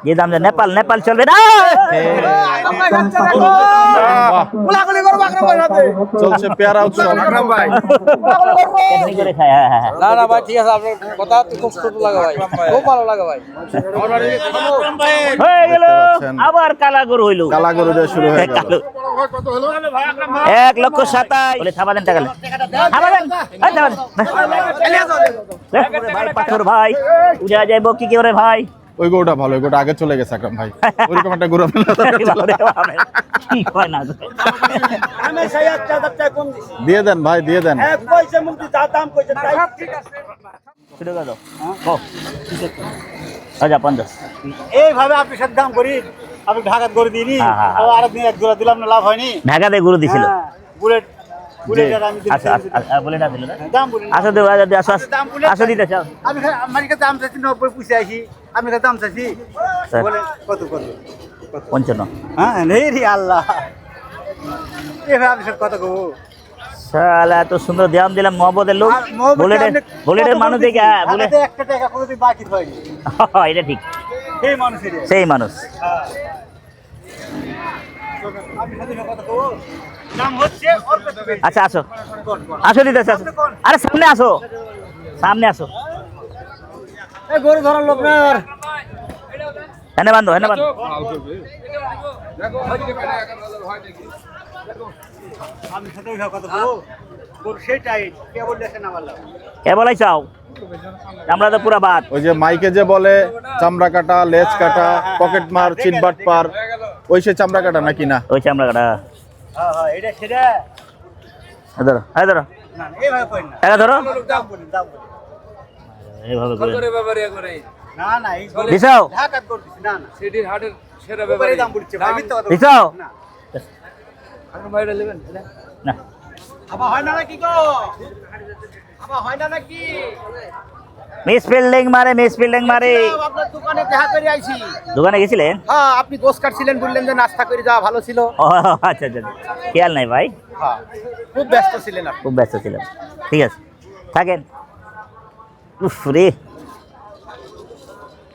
যে দাম নেপাল নেপাল চলবে না চলছে পেয়ারা উৎসব কেমনি করে খায় হ্যাঁ না না ভাই ঠিক আছে আপনার কথা খুব ছোট লাগে ভাই খুব ভালো লাগে ভাই হয়ে গেল আবার কালা গরু হইলো কালা গরু দিয়ে শুরু হয়ে গেল। 1,27,000 বলে থাবা দেন টাকা থাবা দেন ভাই পাথর ভাই উজা যাইব কি করে ভাই ওই গরুটা ভালো, ওই গরুটা আগে চলে গেছে আকরাম ভাই। ওইরকম একটা গরু কি কয় না দিয়ে দেন ভাই, দিয়ে দেন। ছোট গাদো ও আচ্ছা 50 এইভাবে আপনি সাথে দাম করি আপনি ঢাকাত করে দিইনি আরেকদিন এক জোড়া দিলাম না লাভ হয়নি ঢাকাতে গরু দিছিল বুলেট বুলেটের আমি আচ্ছা বলে না দিল না দাম বলি আসো দেব আসো আসো দিতে চাও আমি আমার কাছে দাম চাইছি 90 পুষে আসি আমি কাছে দাম চাইছি বলে কত কত 55 হ্যাঁ নেই রে আল্লাহ এইভাবে আপনি সাথে কত কব শালা এত সুন্দর দাম দিলাম মহব্বতের লোক বুলেটের মানুষ দেখে বলে একটা টাকা করে বাকি হয়নি এটা ঠিক সেই মানুষের সেই মানুষ আপনি সাথে কত কব দাম হচ্ছে অল্প বেশি আচ্ছা আসো আসো দিতে আসো আরে সামনে আসো সামনে আসো এই গরু ধরার লোক না আর এনে বান্ধো আমি সাথে কত কব গরু সেটাই কে বললেছে না বললাম কে বলাই চাও আমরা তো পুরা বাদ ওই যে মাইকে যে বলে চামড়া কাটা, লেজ কাটা, পকেট মার, চিটবাট পার, ওই সে চামড়া কাটা নাকি না? ওই চামড়া কাটা হ্যাঁ এটা সেটা ধরো ধরো না এইভাবে কই না টাকা ধরো দাম বলি এইভাবে করে করে ব্যাপারে করে না না এই গরু দিছাও ঢাকাত করতেছি না না সিটির হাটের সেরা ওপরে ব্যাপারে দাম বলছে ভাই মিথ্যা কথা দিছাও না আপনার ভাইরা নেবেন না আবার হয় না নাকি গো আবার হয় না নাকি মিস ফিল্ডিং মারে আপনার দোকানে দেখা করে আইছি দোকানে গেছিলেন হ্যাঁ আপনি গোস কাটছিলেন বললেন যে নাস্তা করে যাওয়া ভালো ছিল ও আচ্ছা খেয়াল নাই ভাই হ্যাঁ খুব ব্যস্ত ছিলেন আপনি খুব ব্যস্ত ছিলাম ঠিক আছে থাকেন উফ রে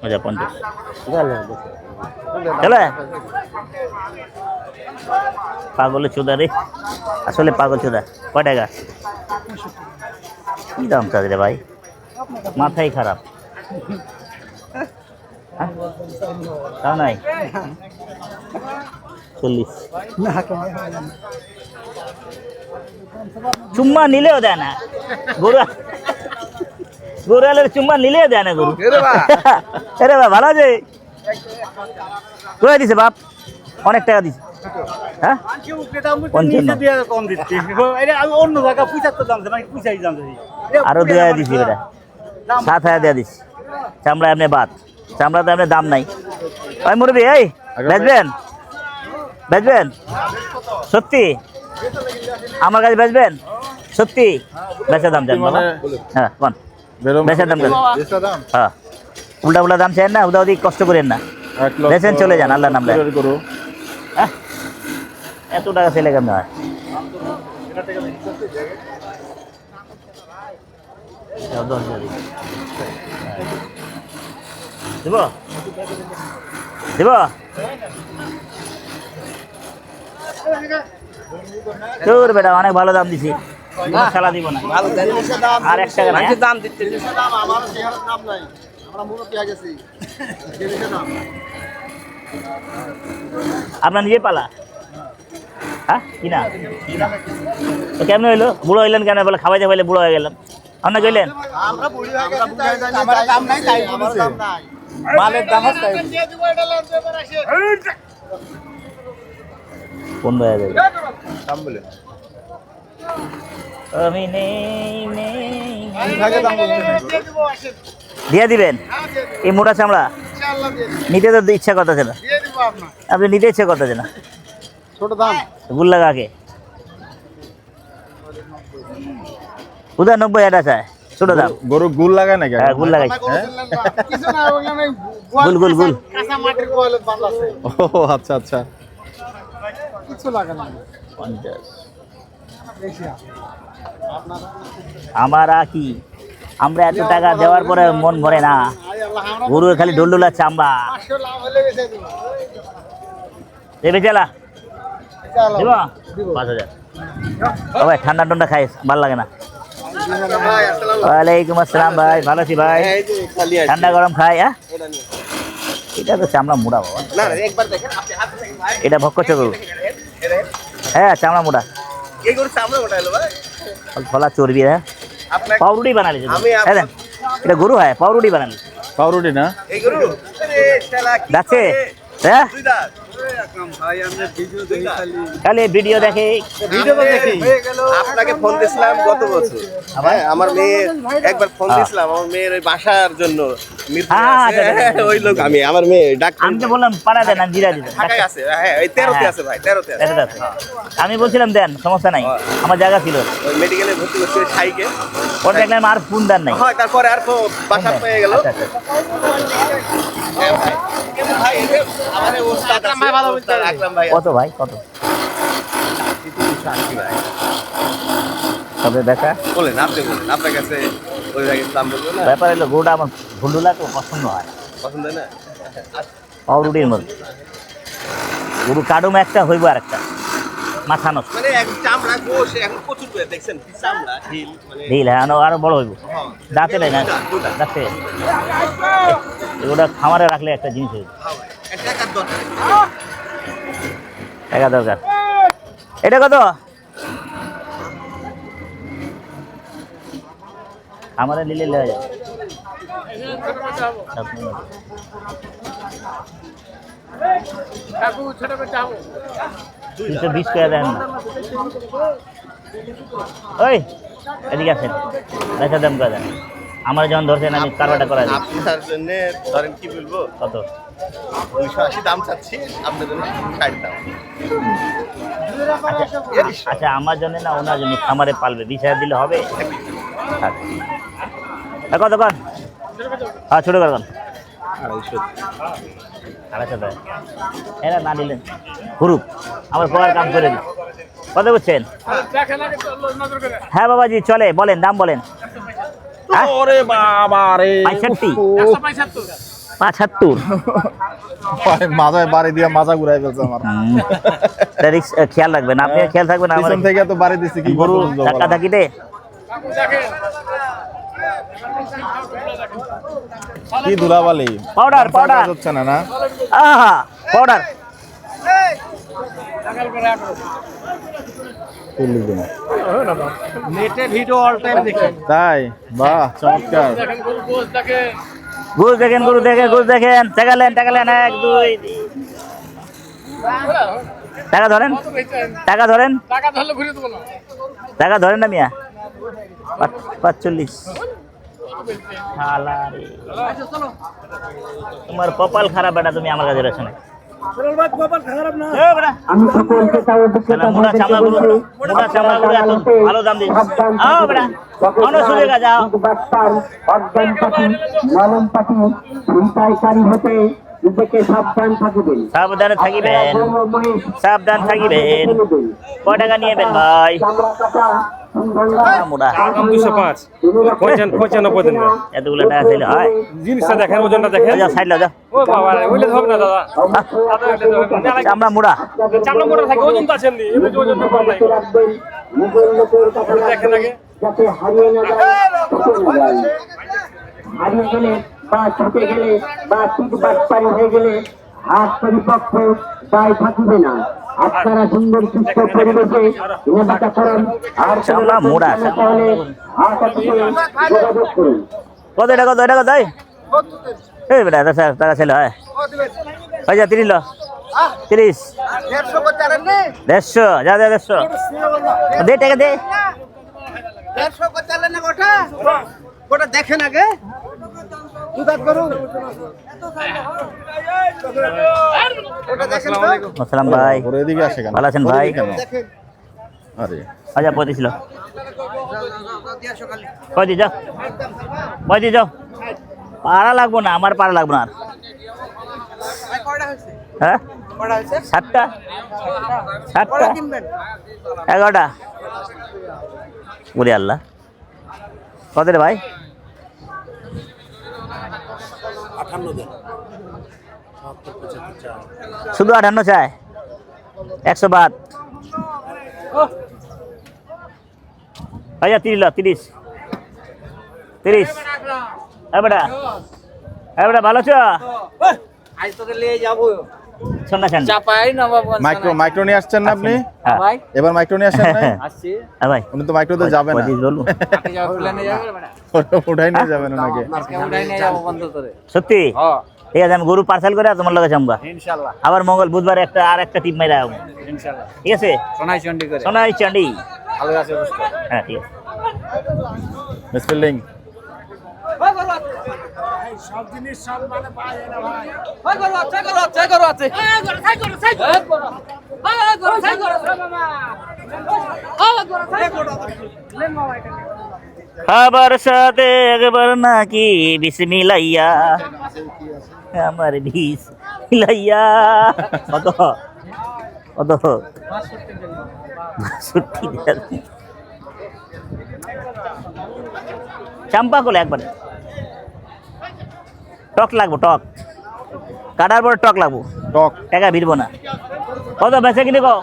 আচ্ছা 50 চলো পাগল চোদা রে আসলে পাগল চোদা কয় টাকা কি দাম চাই রে ভাই মাথাই খারাপ তাও নাই 40 চুম্মা নিলেও দেয় না গরু আলের চুম্মা নিলেও দেয় না গরু আরে বা ভালো আছে কোথায় দিছে বাপ অনেক টাকা দিছে হ্যাঁ আজকে উপরে দাম বলতে নিচে দিয়ে কম দিচ্ছি এটা আমি অন্য জায়গা 75 দাম দেই মানে 25 দাম দেই আরো 2000 দিছি বেটা 7000 দিয়ে দিছি চামড়া এমনি বাদ চামড়া তো এমনি দাম নাই ওই মুরবি এই বেচবেন সত্যি আমার কাছে বেচবেন সত্যি বেচার দাম জান হ্যাঁ কোন বেচার দাম হ্যাঁ উল্টা দাম চাই না উদাউদি কষ্ট করেন না বেচেন চলে যান আল্লাহর নাম গরু এত টাকা ছেলে কেমন হয় দিব দিব তোর বেটা অনেক ভালো দাম দিছি খেলা দিব না আর 1 টাকা না দাম দিতে দাম আমার চেহারার দাম নাই আমরা মুরো পেয়ে গেছি দাম আপনার নিজে পালা হ্যাঁ কি না তো কেমন হইলো বুড়ো হইলেন কেন বলে খাওয়াইতে পাইলে বুড়ো হয়ে গেলাম আপনার কইলেন আমরা বুড়ি হয়ে গেছি তাই আমার দাম নাই তাই বলেছে দাম নাই মালের দাম আছে দিয়ে দিব এটা লাভ ব্যাপার আছে কোন ভাই যাবে দাম বলে আমি নেই ভাগে দাম বলতে দিয়ে দিব আসেন দিয়ে দিবেন এই মোটা চামড়া ইনশাআল্লাহ দিয়ে নিতে তো ইচ্ছা করতেছে না দিয়ে দিব আপনার আপনি নিতে ইচ্ছা করতেছে না ছোট দাম গুল লাগাকে উদা 90 এটা চায় ছোট দাম গরু গুল লাগায় নাকি? হ্যাঁ গুল লাগাই কিছু না ওখানে গুল কাঁচা মাটির গোয়ালে বাঁধা আছে ও আচ্ছা আচ্ছা কিছু লাগে না 50 বেশি আমার কি আমরা এত টাকা দেওয়ার পরে মন ভরে না, গরুর খালি ডুলডুলা চামড়া। 500 লাভ হলে বেচে দেবো। দেবে চালা দিব 5000। ও ভাই ঠান্ডা ঠান্ডা খাই ভালো লাগে না। ওয়ালাইকুম আসসালাম ভাই, ভালো আছি ভাই। ঠান্ডা গরম খাই। হ্যাঁ এটা তো চামড়া মুড়া বাবা, এটা ভক্কচ গরু। হ্যাঁ চামড়া মুড়া, ফলা চর্বি। হ্যাঁ পাউরুটি বানালি এটা গরু, হয় পাউরুটি বানালি পাউরুটি না যাচ্ছে। হ্যাঁ খালি ভিডিও দেখে। আপনাকে ফোন দিয়েছিলাম গত বছর, আমার মেয়ে একবার ফোন দিয়েছিলাম আমার মেয়ের ওই বাসার জন্য। ওই লোক আমি, আমার মেয়ে ডাক্তার। আমি তো বললাম পাড়া দেন, জিরা দিতেন। ঢাকায় আছে, হ্যাঁ ওই 13তে আছে ভাই, 13তে আছে। আমি বলছিলাম দেন, সমস্যা নাই, আমার জায়গা ছিল। ওই মেডিকেলে ভর্তি করছে ছাইকে, ওর দেখলাম আর ফোন দেন নাই। হয় তারপরে আর তো বাসা পেয়ে গেল। আচ্ছা, আচ্ছা। ভাই আমাদের ওস্তাদ আছে, ভালো বলতে আকরাম ভাই। কত ভাই কত? তবে দেখা বলেন, আপনি বলেন, আপনার কাছে ওই জায়গায় দাম বলবো না। ব্যাপার হলো গরুটা আমার ভুলুলা তো পছন্দ হয়, পছন্দ হয় না? পাউরুটির মধ্যে। গরু কাডুম একটা হইব আর একটা মাথা নষ্ট। মানে এক চামড়া গোশ এখন প্রচুর করে দেখছেন, কি চামড়া হিল মানে ঢিল। হ্যাঁ আরো বড় হইব, দাঁতে নেই না দাঁতে। এগুলো খামারে রাখলে একটা জিনিস হইব, টাকার দরকার। টাকা দরকার। এটা কত? আমারে নিলে লেওয়া যাবে। 220 করে দেন না। ওই এদিকে আসেন, বেচা দাম করে দেন। আমার যখন ধরছেন আমি কারবারটা করা দিই। আপনার জন্য ধরেন কি বলবো, কত? 280 দাম চাচ্ছি, আপনার জন্য 60 দাম। আচ্ছা আমার জন্য না ওনার জন্য, খামারে পালবে, 20,000 দিলে হবে? কত কন? হ্যাঁ ছোটো কর। 250 টাকা এরা না দিলেন হুরুপ আমার পড়ার কাম করে দিন। কত বুঝছেন? হ্যাঁ বাবাজি চলে, বলেন দাম বলেন। ওরে বাবা রে 75 মাথায় বাড়ি দিয়ে মাজা ঘুরাই ফেলছে আমার। খেয়াল রাখবেন, আপনি খেয়াল থাকবেন। আমার পিছন থেকে তো বাড়ি দিছি কি গরু করব ধাক্কা ধাক্কিতে কি ধুলাবালি। পাউডার পাউডার হচ্ছে না না আহা পাউডার। নেটে ভিডিও অল টাইম দেখেন। তাই বাহ চমৎকার। গুজ দেখেন, গরু দেখেন, গুজ দেখেন। টাকালেন টাকালেন, 1 2 টাকা ধরেন, টাকা ধরেন, টাকা ধরেন না মিয়া। 45 তোমার কপাল খারাপ বেটা, তুমি আমার কাছে রয়েছো না। ভালো দাম দিস যাও। সাবধানে থাকিবেন, সাবধান থাকিবেন। কয় টাকা নিয়েবেন ভাই? এতগুলো টাকা ছিল হয়? জিনিসটা দেখেন, ওজনটা দেখেন। সাইড লো যাও। ও বাবা ওইলে হবে না দাদা, চামড়া মুড়া, চামড়া মোটা থাকে, ওজন তো আছেন নি, এমনি ওজন কম নাই। দেখেন আগে হারিয়ে গেলে বা ছুটে গেলে বা চিটবাটপাড়ি হয়ে গেলে হাত পরিপক্ষ দায় থাকিবে না। আপনারা সুন্দর সুস্থ পরিবেশে কেনাকাটা করেন। আর চামড়া মোড়া তাহলে যোগাযোগ করুন। কত এটা, কত এটা, কত এই বেটা টাকা ছিল হয়? ওই যা 30 লো, 30 150 যা যা 150 দে, টাকা দে। 150 কত চালেন না গোটা? গোটা দেখেন আগে। আসসালাম ভাই, ওরে এদিকে আসে কেন? ভালো আছেন ভাই? আরে আচ্ছা 35 লো। কয় দি যাও, কয় দি যাও। পাড়া লাগবো না, আমার পাড়া লাগবো না। হ্যাঁ 7টা 11টা। বলি আল্লাহ কত রে ভাই? শুধু 58 চায় 100 বাদ ভাইয়া 30 লো 30 30 বেটা ভালো আছো আজ তোকে নিয়ে যাবো শোন না শোন চাপাই না বাবা মাইক্রো নিয়ে আসছেন না আপনি হ্যাঁ ভাই এবার মাইক্রো নিয়ে আসেন না আসছি হ্যাঁ ভাই উনি তো মাইক্রোতে যাবে না 25 বলবো আপনি যাও প্লেনে যাবে বেটা উঠাই নিয়ে যাবেন ওনাকে আজকে উঠাই নিয়ে যাবো বন্ধ করে সত্যি হ্যাঁ ঠিক আছে আমি গরু পার্সেল করে তোমার লগে যাবো ইনশাআল্লাহ আবার মঙ্গল বুধবার একটা টিপ মেরে যাবো ইনশাআল্লাহ ঠিক আছে সোনাই চন্ডি করে সোনাই চাঁদি ভালো আছে বুঝছো হ্যাঁ ঠিক আছে মিসফিল্ডিং খাবার সাথে একবার নাকি বিষ মিলাইয়া আমার বিষ মিলাইয়া কত কত 62 চাম্পা কোলে একবার টক লাগবো টক কাটার পর টক লাগবো টক টাকা ভিড়বো না কত বেচে কিনে কো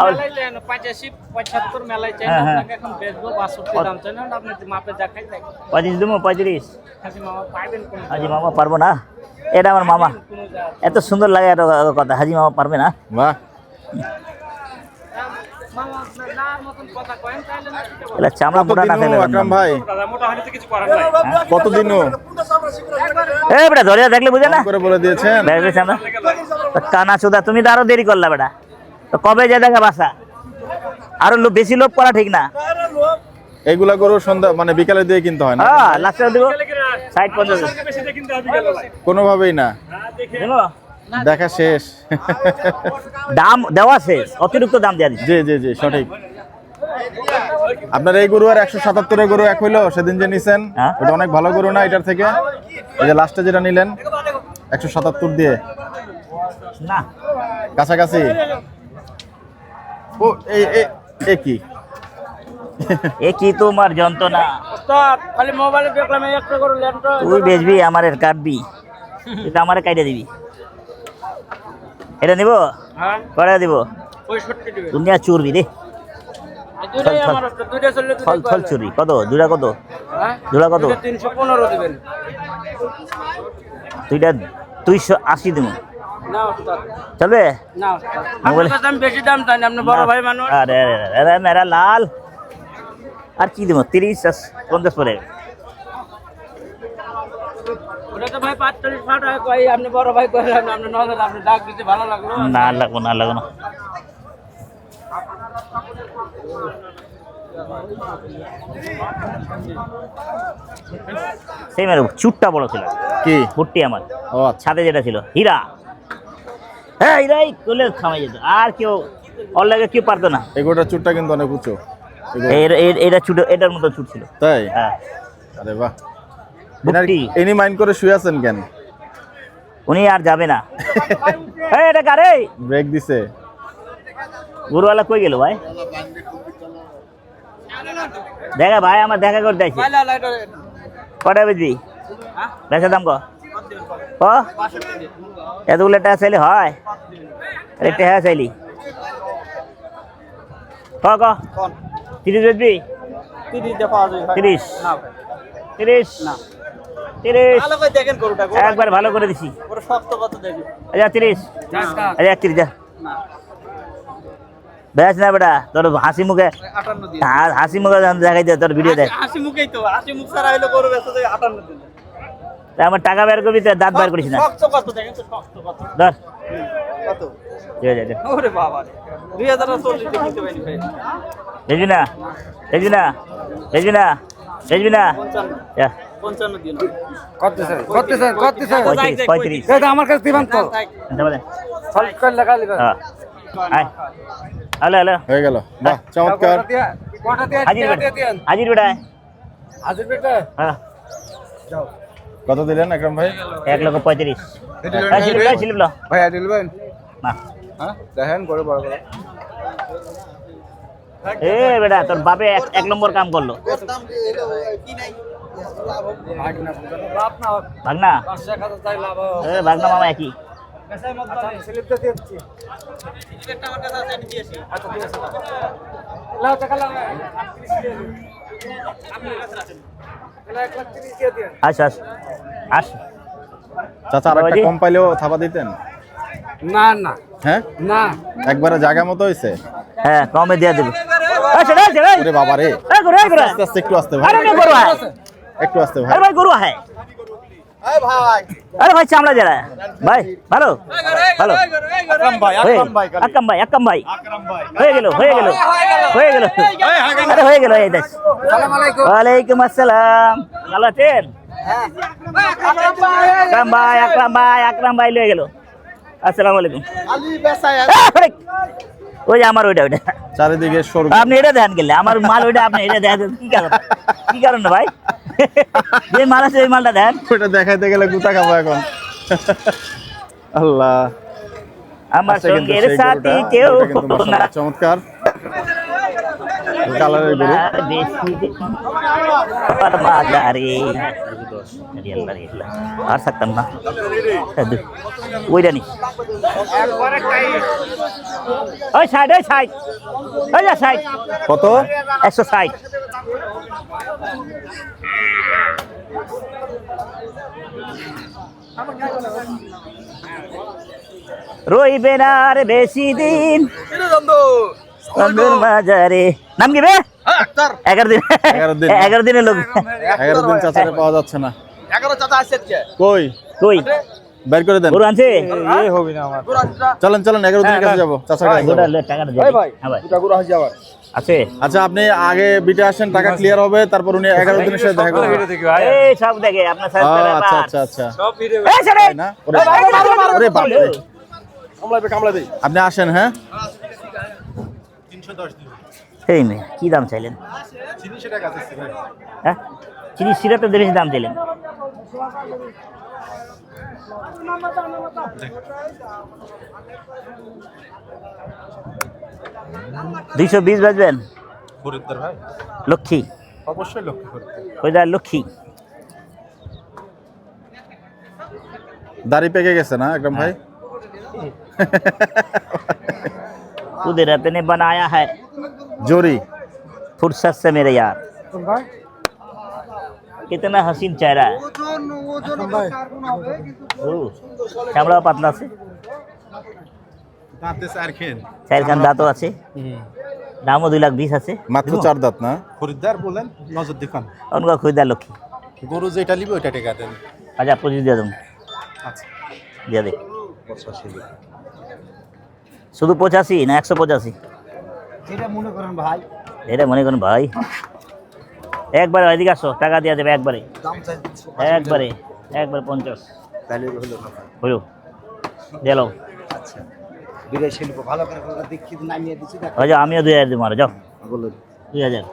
মেলায় চাই না 85-75 মেলায় চাই না আপনাকে এখন বেচবো 62 দাম চাই না আপনি মাপে যা খাই তাই 25 দেবো 35 খাসি মামা পাইবেন কোন হাজি মামা পারবো না এটা আমার মামা এত সুন্দর লাগে এত কথা হাজি মামা পারবে না বাহ মামা না মতন কথা কয়েন তাইলে না কি এটা চামড়া মোটা না থাকলে আকরাম ভাই দাদা মোটা হলে তো কিছু করার নাই কতদিনও এ বেটা ধরিয়া দেখলে বুঝে না করে বলে দিয়েছেন বেড়ে চামড়া কানা চোদা তুমি তো আরো দেরি করলা বেটা তো কবে যে দেখা বাসা আরো বেশি লোভ করা ঠিক না এইগুলা গরু সন্ধ্যা মানে বিকালে দিয়ে কিনতে হয় না হ্যাঁ লাস্টে দিব 60-50 বেশি দেখেন তো বিকেল বেলায় কোনোভাবেই না দেবো দেখা শেষ দাম দেওয়া শেষ অতিরিক্ত দাম দেওয়া দিচ্ছে জি জি জি সঠিক আপনার এই গরু আর 177 গরু এক হইলো সেদিন যে নিছেন হ্যাঁ। ওটা অনেক ভালো গরু না এটার থেকে এই যে লাস্টে যেটা নিলেন 177 দিয়ে না কাছাকাছি ও এই কি এ কি তোমার যন্ত্রণা ওস্তাদ খালি মোবাইলে দেখলাম এই একটা করে ল্যান্ড তুই বেচবি আমারে কাটবি এটা আমারে কাইটে দিবি এটা নিব হ্যাঁ কয়টা দিব 65 দিবেন দুনিয়া চুরবি রে দুইটাই আমার ওস্তাদ দুইটা চললে ফল ফল চুরি কত দুটা কত হ্যাঁ দুটা কত 315 দিবেন দুইটা 280 দিব না ওস্তাদ চলবে না ওস্তাদ মোবাইল- আপনার কাছে আমি বেশি দাম চাই না আপনি বড় ভাই মানুষ আরে আরে আরে মেরা লাল আর কি দিব 30-50 পরে ওটা তো ভাই 45 টাকা কই আপনি বড় ভাই কইলেন আপনি নজর আপনি ডাক দিতে ভালো লাগলো না লাগবো না লাগবো না সেই মেরে চুটটা বড় ছিল কি ভুট্টি আমার ও আচ্ছা ছাদে যেটা ছিল হীরা হ্যাঁ হীরাই করলে থামাই যেত আর কেউ ওর লাগে কেউ পারতো না এই গরুটার চুটটা কিন্তু অনেক উঁচু এটা ছুট এটার মতো ছুট ছিল তাই হ্যাঁ আরে বাহ ভুট্টি ইনি মাইন্ড করে শুয়ে আছেন কেন উনি আর যাবে না এই এটা কারে ব্রেক দিছে গরুওয়ালা কই গেল ভাই দেখা ভাই আমার দেখা করে দেখছি কটা বেজি বেচা দাম ক এতগুলো টাকা চাইলে হয় আরে টাকা চাইলি ক 30 বেচবি 30 30 30 দেখেন গরুটা একবার ভালো করে দিছি পুরো শক্ত কত দেখি আচ্ছা 30 আচ্ছা 31 যা বেশ না বেটা তোর হাসি মুখে 58 দিন হাসি মুখে দেখাই দে তোর ভিডিও দেখ হাসি মুখেই তো হাসি মুখ ছাড়া হইলো গরু বেচতে 58 দিন তা আমার টাকা বের করবি তো দাঁত বের করিস না শক্ত কত দেখেন তো শক্ত কত ধর কত ঠিক আছে দে। ওরে বাবা রে 2040 দিয়ে কিনতে পাইনি ভাই দেখবি না দেখবি না দেখবি না দেখবি না 55 যা, 55 দিন করতেছেন 35 এটা আমার কাছে দিবেন তো তারপরে ফল করে লাগা লিবেন হ্যাঁ আয় হ্যালো হ্যালো হয়ে গেল বাহ চমৎকার কটা দিয়ে হাজির বেটা হাজির বেটা হাজির বেটা হ্যাঁ কত দিলেন আকরাম ভাই 1,35,000 স্লিপ লো ভাই দিলবেন না হ্যাঁ দেখেন করে বড় বড় এ বেটা তোর বাপে এক নম্বর কাম করলো ভাগনা ভাগনা মামা একই আচ্ছা আচ্ছা চাচা আর একটা কম পাইলেও থাবা দিতেন না না হ্যাঁ না একবারে জায়গা মতো হইছে হ্যাঁ কমে দিয়ে দেবো ওরে বাবা রে আস্তে আস্তে একটু আসতে ভাই একটু আসতে ভাই ভাই গরু হ্যাঁ এই ভাই আরে ভাই চামড়া যারা ভাই ভালো ভালো আকরাম ভাই আকরাম ভাই হয়ে গেল আরে হয়ে গেল এই দেখ আসসালামু আলাইকুম ওয়ালাইকুম আসসালাম ভালো আছেন আকরাম ভাই লয়ে গেল আসসালামু আলাইকুম আলী বেসায় ওই যে আমার ওইটা চারিদিকে স্বর্গ আপনি এটা দেন গেলে আমার মাল ওইটা আপনি এটা দেন কি কারণ ভাই যে মাল আছে ওই মালটা দেন ওটা দেখাইতে গেলে গুতা খাবো এখন আল্লাহ আমার আচ্ছা, কিন্তু সঙ্গের সেই সাথী গরুটা, কেউ গরুটা কিন্তু মাশাআল্লাহ চমৎকার কালারের গরু আর থাকতাম না ওইটা নি ওই সাইড ওই যা সাইড কত 160 রইবে না আর বেশি দিন বন্ধুর বাজারে নাম কি বে 11 দিন 11 দিনের লোক 11 দিন চাচারে পাওয়া যাচ্ছে না 11 চাচা আসছে আজকে কই কই বের করে দেন গরু আনছে চলেন 11 দিনের কাছে যাবো চাচার কাছে গোটা যাবো। টাকাটা দিয়ে ভাই হ্যাঁ ভাই দুটা গরু আসছে আবার আছে আচ্ছা আপনি আগে বিটে আসেন টাকা ক্লিয়ার হবে তারপর উনি 11 দিনের সাথে দেখা করবেন এই সব দেখে আপনার ও, সাথে আচ্ছা আচ্ছা আচ্ছা এই ছেড়ে না ওরে বাপ রে কামলা দেই আপনি আসেন হ্যাঁ এই মে কি দাম চাইলেন হ্যাঁ চিনি সিরা তো 150 দাম চাইলেন দুইশো 20 বাজবেন লক্ষ্মী অবশ্যই লক্ষ্য করতে কইদা লক্ষ্মী দাড়ি পেকে গেছে না একদম ভাই कुदरत ने बनाया है জোরি फुर्सत से मेरे यार कितना हसीन चेहरा है চামড়া পাতলা আছে দাঁতে চার খেন চার খান দাঁতও আছে দামও 2,20,000 আছে মাত্র 4 দাঁত না খরিদ্দার বলেন নজর দেখান অনকা খুঁজা লক্ষ্মী গরু যেটা নিবে ওইটা টেকা দেন আচ্ছা 25 দিয়ে দেবো আচ্ছা দিয়ে দে শুধু 85 না 185 যেটা মনে করেন ভাই এটা মনে করেন ভাই একবারে এদিকে আসো টাকা দিয়ে দেবে একবারে দাম চাই একবারে 50 তাহলে হলো না হলো দিল আচ্ছা বিরাই শিল্প ভালো করে দেখি নামিয়ে দিছি দেখ ওই যে আমিও 2000 দিব মারো যাও বলুন 2000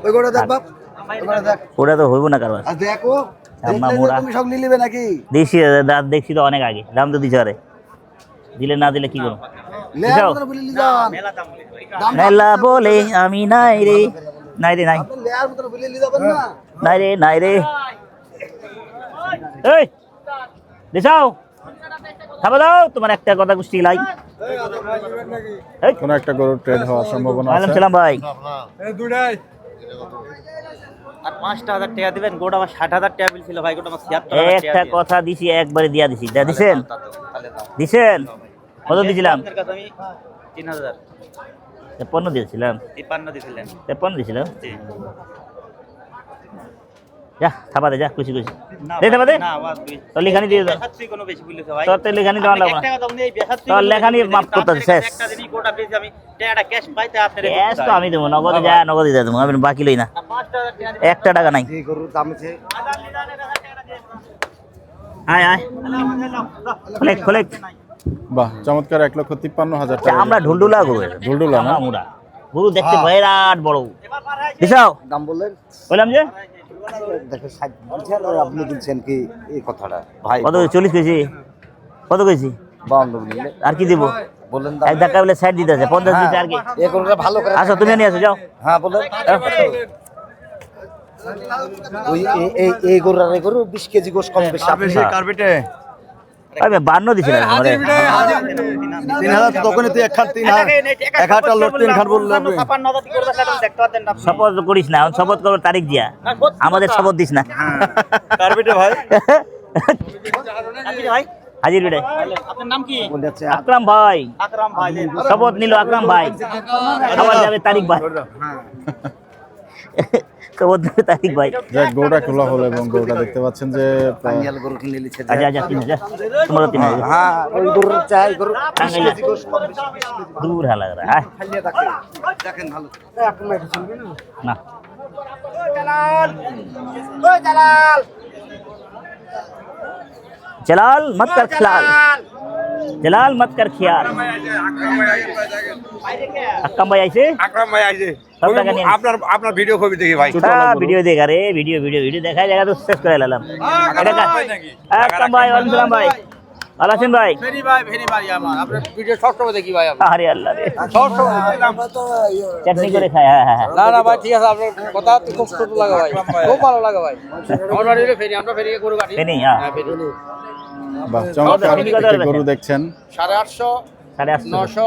ওই গোটা দেখ বাপ ওটা দেখ ওটা তো হইব না কারবার আর দেখো আম্মা দেখলে মোড়া। তুমি সব নিয়ে নেবে নাকি দেখছি দাঁত দেখছি তো অনেক আগে দাম তো দিছে আরে দিলে না দিলে কি করবো লে যাও। আপনারা বলে লিজান দাম মেলা বলে আমি নাই রে নাই রে নাই আপনি লেয়ার মতন বলে লিজাবেন না নাই রে এই দিছাও খাবো দাও তোমার একটা কথা গুষ্টি লাই কোন একটা গরু ট্রেড হওয়ার সম্ভাবনা ওয়ালাইকুম আছে সালাম ভাই আর 5,000 টাকা দিবেন গোটা আমার 60,000 টাকা বিল ছিল ভাই গোটা আমার 76,000 একটা কথা দিছি একবারে দিয়া দিছি দিছেন কত দিছিলাম আপনার কাছে আমি 3,000 পণ্য দিয়েছিলাম 53 দিছিলেন পণ্য দিয়েছিলাম জি যা থাবা দে যা খুশি দে থাবা দে না আওয়াজ দুই তোর লেখানি দিয়ে দাও বেশাচ্ছি কোনো বেশি বলেছে ভাই তোর তো লেখানি দেওয়া লাগবে না একটা কথা বলি এই বেশাচ্ছি তোর লেখানি মাপ করতে শেষ একটা দিনই গোটা বেশি আমি টাকাটা ক্যাশ পাইতে আপনারে ক্যাশ তো আমি দেবো নগদে যা নগদে দিয়ে দেবো আমি বাকি লই না 5,000 টাকা একটা টাকা নাই এই গরুর দাম আছে আয় খোলে বাহ চমৎকার 1,53,000 টাকা আমরা ঢুলঢুলা গরু ঢুলঢুলা না? মুড়া গরু দেখতে বিরাট বড় দিছাও দাম বললেন বললাম যে দেখো 60 বুঝছেন আর আপনি বলছেন কি এই কথাটা ভাই কত 40 কেজি কত কেজি 52 বললেন আর কি দিব বললেন এক ধাক্কা বলে সাইড দিতে আছে 50 দিতে আর কি এই গরুটা ভালো করে আসো তুমি নিয়ে আসো যাও হ্যাঁ বলেন ওই এই গরু 20 কেজি গোশ কম বেশি আপনি সেই কার্পেটে আমি 52 দিছিলাম আমারে 3000 দোকানে তুই এক খান 3000 এক হাজার লোট 3 খান বললে শপথ করিস না, এখন শপথ করবো তারিখ দিয়া, আমাদের শপথ দিস না। কার্পেটে ভাই হাজির বেটে আপনার নাম কি? আকরাম ভাই, আকরাম ভাই। শপথ নিল আকরাম ভাই, খাবার যাবে তারিখ ভাই, শপথ নেবে তারিখ ভাই। যাক গরুটা খোলা হলো এবং গরুটা দেখতে পাচ্ছেন যে টাঙ্গাইল গরু কিনে নিচ্ছে আচ্ছা আচ্ছা 3000 তোমার 3000 হ্যাঁ ওই গরু চাই গরু টাঙ্গাইল দূর হালা রে হ্যাঁ খাইলে থাকে দেখেন ভালো না जलाल मत कर ख्याल, जलाल मत कर ख्याल। अक्कम भाई ऐसे আকরাম ভাই আইছে सब টাকা নিয়ে আপনার আপনার ভিডিও কবি দেখি ভাই ভিডিও দেখা রে, ভিডিও ভিডিও ভিডিও দেখা জায়গা তো শেষ করে লালাম। এটা কা আক্কাম ভাই, ওয়ালাইকুম সালাম ভাই, ভালো আছেন ভাই? ভেরি ভাই আমার আপনার ভিডিও সব সময় দেখি ভাই। আরে আল্লাহ রে, সব সময় চাটনি করে খায়। হ্যাঁ হ্যাঁ না ভাই ঠিক আছে, আপনার কথা তো খুব ছোট লাগে ভাই, খুব ভালো লাগে ভাই। আমার বাড়ি হলো ফেরি, আমরা ফেরি গরু কাটি। ফেনি, হ্যাঁ। হ্যাঁ ফেরি। বাহ চমৎকার একটি গরু দেখছেন 850 850 900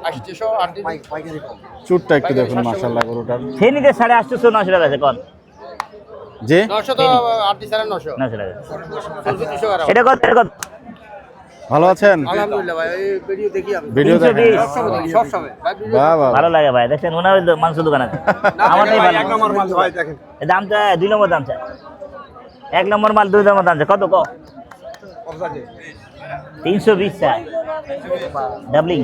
800 800 চুটটা একটু দেখুন মাশাআল্লাহ গরুটার ফেনিতে 850 900 টাকা আছে কোন যে 900 তো 800 900 টাকা চলবে 200 টাকা। এটা কত, এটা কত? ভালো আছেন? আলহামদুলিল্লাহ ভাই, এই ভিডিও দেখি আমি ভিডিও দেখেন 320 সব সময় দেখি, সব সময় ভাই ভিডিও। বাহ বাহ ভালো লাগে ভাই, দেখছেন ওনার ওই মাংস দোকান আছে, আমার নেই ভালো। এক নম্বর মাল ভাই দেখেন এই দামটা 2 নম্বর দাম চাই, 1 নম্বর মাল 2 নম্বর দাম চাই। কত কো? 320 চাই ডাবলিং।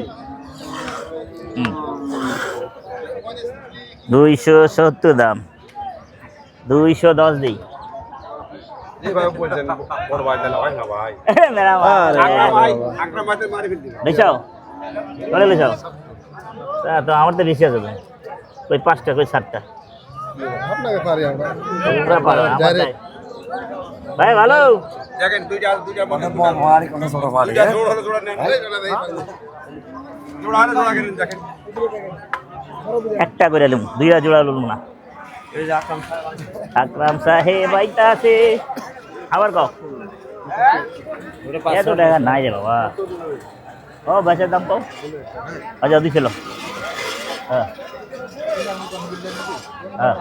270 দাম, 210 দেই। এইভাবে বলছেন বড় ভাই তাহলে হয় না ভাই মেরা আকরাম ভাই আকরাম ভাই মারি ফেলতে লেছাও বলে লেছাও তো আমার তো বেশি আছে তো, কই 5টা কই 7টা আপনাকে পারি আমরা তোমরা পারো আমার তাই। ভাই ভালো দেখেন দুইটা মতো মারি কোন ছোট পারি দুইটা জোড় হলো জোড়া নেন জোড়া হলে জোড়া কেন দেখেন একটা করে লুম, 2টা জোড়া লুম না। আকরাম সাহেব আইতা আছে আবার কও এত টাকা নাই রে বাবা। ও বেচার দাম কও, আচ্ছা দিছিল। হ্যাঁ হ্যাঁ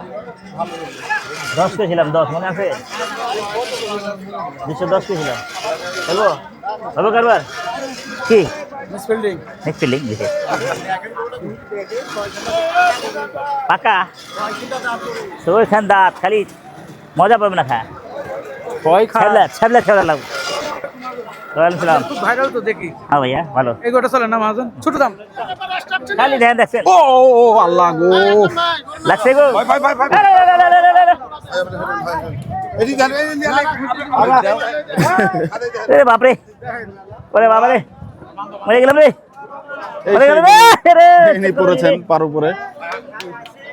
10 কেছিলাম, 10 মনে আছে? 210 কেছিলাম। বলবো বাবা কারবার কি নেক্সট ফিল্ডিং দিছে পাকা ওইখান দাঁত খালি মজা পাবে না খা ছাবলা লাগবে। ওয়ালাইকুম সালাম। ভাইরাল তো দেখি। হ্যাঁ ভাইয়া ভালো, এই গোটা চলে না মাজন ছোট দাম। খালি ধ্যান দেখছেন। ও আল্লাহ গো লাগছে গো ভাই ভাই ভাই এ বাপরে, ওরে বাবারে মরে গেলাম রে, মরে গেলাম রে। ইনি পড়েছেন পার উপরে।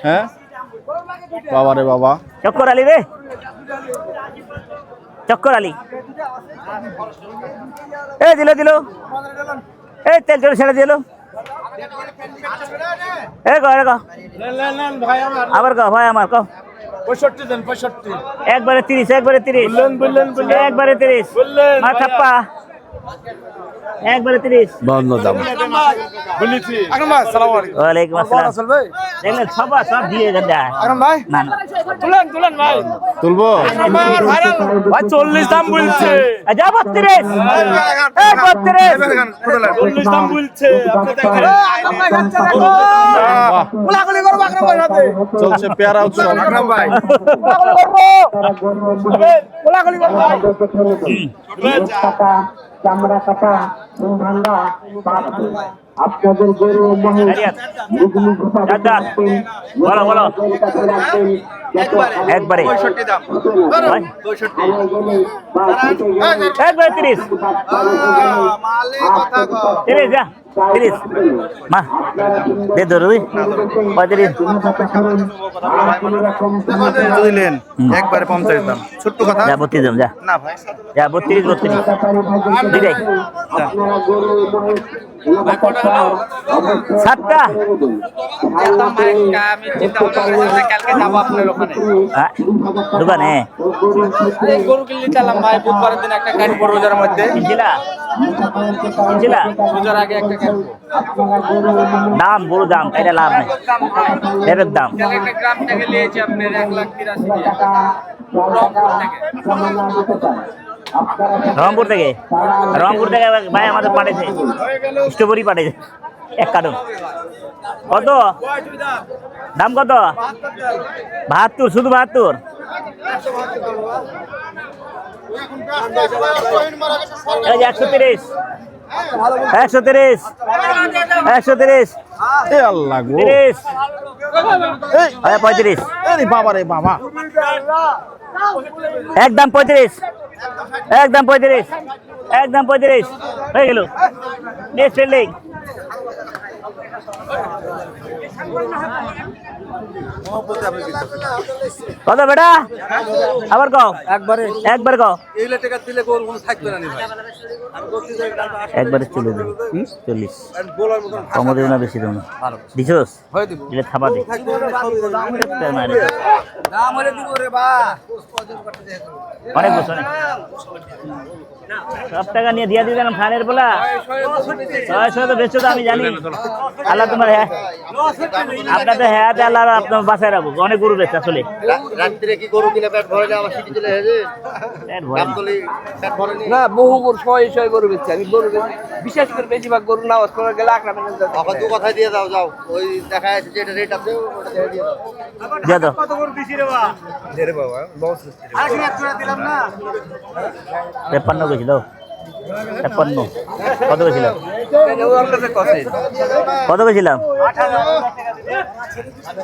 হ্যাঁ বাবা রে বাবা, চক্কর আলী রে, চক্কর আলী। এ দিল এই তেল চলে ছেড়ে দিল। এ কো আবার কো ভাই আমার কো 65 দেন 65 একবারে 30 একবারে 30 বললেন একবারে 30 মাথাপ্পা একবারে 30 52 দাম। বলেছি আকরাম ভাই আসসালামু আলাইকুম। ওয়ালাইকুম আসসালাম। আসল ভাই দেখলেন সব দিয়ে দেন যা আকরাম ভাই না না তুলেন ভাই তুলবো ভাইরাল ভাই 40 দাম বলছে। যা 32 40 দাম বলছে আপনি দেখেন আমরা গাচ্চা রাখো বাহ, কোলাকুলি করব আকরাম ভাই সাথে চলছে পেয়ারা উৎসব আকরাম ভাই। কোলাকুলি করব চামড়া কাটা ভাঙ্গা আপনাদের গরু মহিষ দাদা বলো একবারে 65 দাম একবারে 30 30 যা 30 মা দে দো রুই 35 দিলেন একবারে 50 দাম ছোট কথা যা 32 দাম যা না ভাই যা 32 দিটাই আপনারা গরু মহিষ 7টা আমি চিন্তা ভাবনা করেছি যে কালকে যাবো আপনার ওখানে দোকানে এই গরু কিনলে চালাম ভাই বুধবারের দিন একটা গাড়ি বড় রোজার মধ্যে কিনছিলা কিনছিলা রোজার আগে একটা গাড়ি দাম বড় দাম এটা লাভ নেই এর দাম একটা গ্রাম থেকে নিয়েছি আপনার 1,83,000 টাকা রংপুর থেকে রংপুর থেকে ভাই আমাদের পাঠিয়েছে স্ট্রবেরি পাঠিয়েছে 1 কার্টন কত দাম কত 72 শুধু 72 এই যে 130 130 130 এ আল্লাহ গো 30 এই 35 আরে বাবা রে বাবা একদম 35 একদম 35 একদম 35 হয়ে গেল নেক্সট ফিল্ডিং কত বেটা আবার কও একবার কও এইগুলো টাকা দিলে গরু কোনো থাকবে না ভাই একবারে চলে দেব 40 বলার মতন কম দেব না বেশি দেব না দিছস হয়ে দিব দিলে থাবা দে দাম হলে দিব রে বা অনেক বছর 10 টাকা নিয়ে দিয়া দিবেন খানের বলা 600 তো বেচছো তো আমি জানি আল্লাহ তোমার হ্যাঁ আপনার তো হ্যাঁ আল্লাহ আপনার বাসায় রাখবো অনেক গরু বেচছে আসলে রাত্রে কি গরু কিনে পেট ভরে আমার সিটি চলে হেজে পেট ভরে না। পেট ভরে না বহু গরু ছয় গরু বেচছে আমি গরু বিশেষ করে বেশিরভাগ গরু নামাজ পড়ে গেলে আকরাম তখন তো কথাই দিয়ে দাও যাও ওই দেখা যাচ্ছে যে এটা রেট আছে ওটা দিয়ে দাও দিয়ে দাও দে রে বাবা লস দিলাম না 53 কইছিল 53 কত কইছিলাম কত কইছিলাম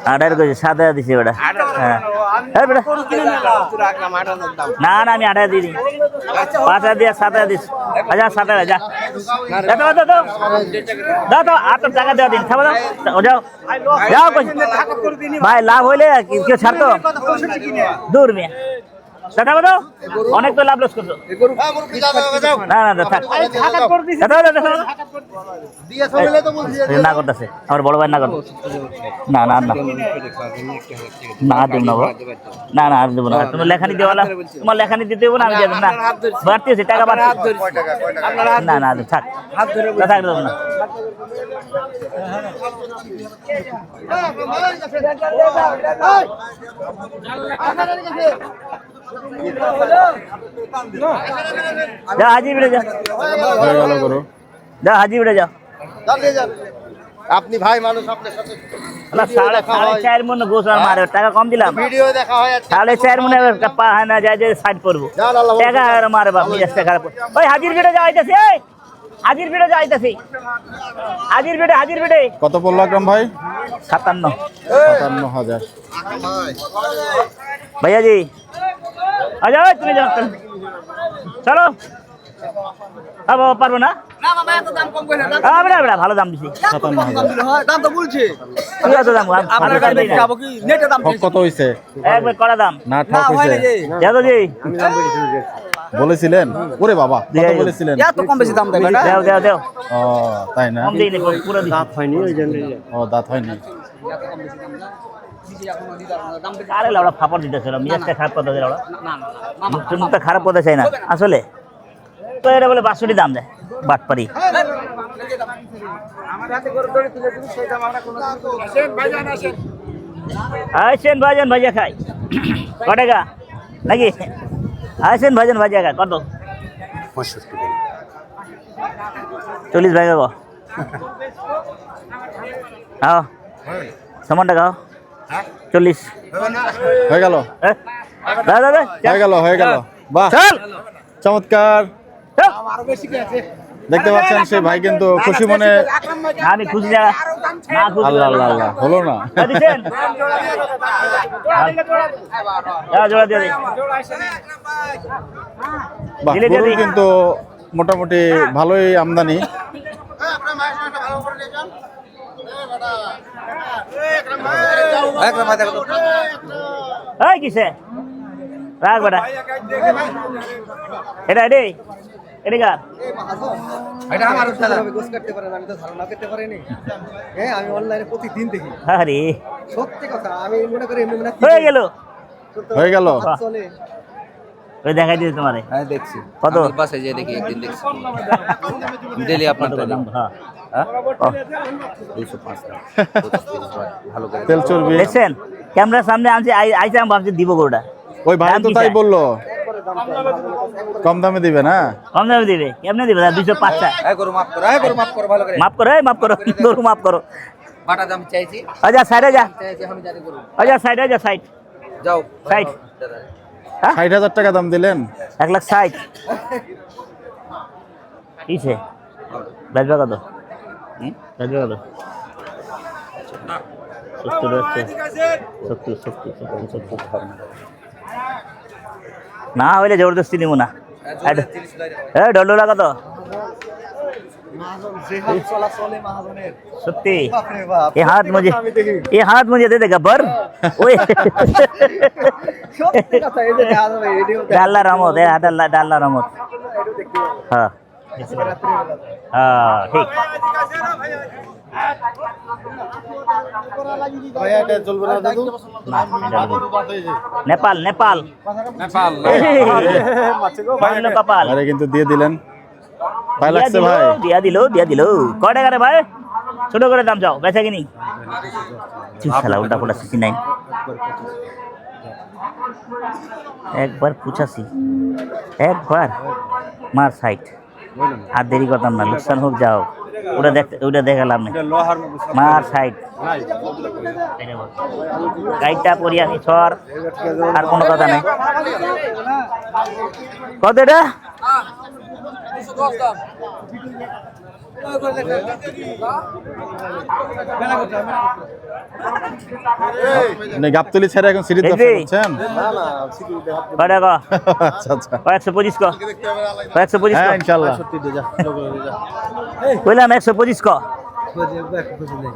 8 কইছি 7 দিছি বেটা হ্যাঁ এই বেটা না না আমি 8 দিই 5 দিয়া 7 দিস আচ্ছা 7 যা দাও দাও দাও দাও দাও 8 টাকা দেওয়া দিন খাবো দাও যাও যাও কইছি ভাই লাভ হইলে কি ছাড়তো দূর মিয়া টাকা দাও অনেক তো লাভ লস করছো না না থাক না করতেছে আমার বড় ভাই না করতে না না না না দেব না না না আর দেবো না তোমার লেখানি দেওয়ালা তোমার লেখানি দিতে দেবো না আমি দেবো না বাড়তেছি টাকা বাড়তে না না থাক থাক দেবো না যা হাজি বেড়ে যা হয়ে গেল গরু যা হাজি বেড়ে যা আপনি ভাই মানুষ আপনার সাথে 4.5 মন গোস আর মারে টাকা কম দিলাম ভিডিও দেখা হয় 4.5 মনে পা হয় না যায় যে সাইড করবো টাকা আর মারে বাপ মিজাজটা খারাপ ওই হাজির বেড়ে যা আইতাছি এই হাজির বেড়ে যা আইতাছি হাজির বেড়ে কত পড়লো আকরাম ভাই 57 57,000 भैया जी आ जाओ তুমি যাও চলো अब পারবো না না মামা এত দাম কম করে না বড় ভালো দাম দিছি 57,000 দাম তো বলছি তুই এত দাম আপনার কাছে খাবো কি নেটে দাম ঠক কত হইছে একবার করা দাম না ঠক হইছে যাদব জি বলেছিলেন ওরে বাবা কত বলেছিলেন এত কম বেশি দাম দেয় বেটা দাও ও তাই না কম দেই না পুরো দিছি ও দাঁত হয়নি আরে লাউড়া ফাপড় দিতেছিল মিজাজটা খারাপ কথা দিল লাউড়া না না তুমি তো খারাপ কথা চাই না আসলে তো এটা বলে 62 দাম দেয় বাটপারি আমার হাতে গরু দড়ি তুলে দিবি সেই দাম আমরা কোনো আসেন ভাইজান আসেন আইছেন ভাইজান ভাইজা খাই কত টাকা নাকি আইছেন ভাইজান ভাইজা খাই কত 40 ভাই গো আও সমান টাকা 40 হয়ে গেল দাদা হয়ে গেল বাহ চল চমৎকার দেখতে পাচ্ছেন সেই ভাই কিন্তু খুশি মনে আমি খুশি না না খুশি আল্লাহ আল্লাহ আল্লাহ হলো না দিছেন জোড়া দিয়ে দিই বাহ দিলে দিয়ে গরু দিই। কিন্তু মোটামুটি ভালোই আমদানি এই কিসে রাখ বেটা এটা এটা কার? এটা আমার দাদা গোস করতে পারেন, আমি তো ধারণা করতে পারিনি। হ্যাঁ, আমি অনলাইনে প্রতিদিন দেখি। আরে সত্যি কথা, আমি মনে করি এমনি মনে হয়ে গেল। হয়ে গেল। চলে। ওই দেখাই দিয়েছে তোমারে। হ্যাঁ দেখছি কত? আমি বাসে যে দেখি একদিন দেখছি ডেলি আপনার কত দাম? হ্যাঁ হ্যাঁ ও, 205 টাকা ভালো করে তেল চর্বি। দেখছেন ক্যামেরার সামনে আনছি, আইসা আমি ভাবছি দিব গোটা ওই ভাই দাম তো কি তাই চাই? বললো কম দামে দিবে না। কম দামে দিবে, কেমনে দিবে? 205 টাকা। এই করো মাফ করো, এই করো মাফ করো ভালো করে মাফ করো, মাফ করো, গরু মাফ করো। বাটা দাম চাইছি আচ্ছা সাইডে যা, চাইছি আমি জানি করব আচ্ছা সাইডে যা, সাইড যাও সাইড। হ্যাঁ 60,000 টাকা দাম দিলেন। 1,60,000 কিসে বেচবে কত? বেচবে কত? 70 হচ্ছে, 70 না হইলে জবরদস্তি নিব না। ডলোলা কত? সত্যি ये हाथ मुझे दे दे गब्बर। ओए डाल्ला रमत, डाल्ला रमत। हाँ हाँ ठीक। नेपाल नेपाल कपाल আরে কিন্তু দিয়ে দিলেন। ভাই লাগছে ভাই। দিয়া দিলো কয় টাকা রে ভাই? ছোট করে দাম যাও, বেচা কিনি শালা উল্টা পুল্টা 69। একবার 85, একবার মার সাইড। আর দেরি করতাম না, লোকসান হোক যাও, ওটা দেখালাম না, মার সাইড। গাইডটা পরি আমি সর, আর কোনো কথা নাই। কত এটা? গাবতলি ছেড়ে এখন সিঁড়ি দেখবি? দর্শন করছেন? কয় টাকা? আচ্ছা আচ্ছা। 125 ক, 125 হ্যাঁ ক ইনশাআল্লাহ। কইলাম 125 ক।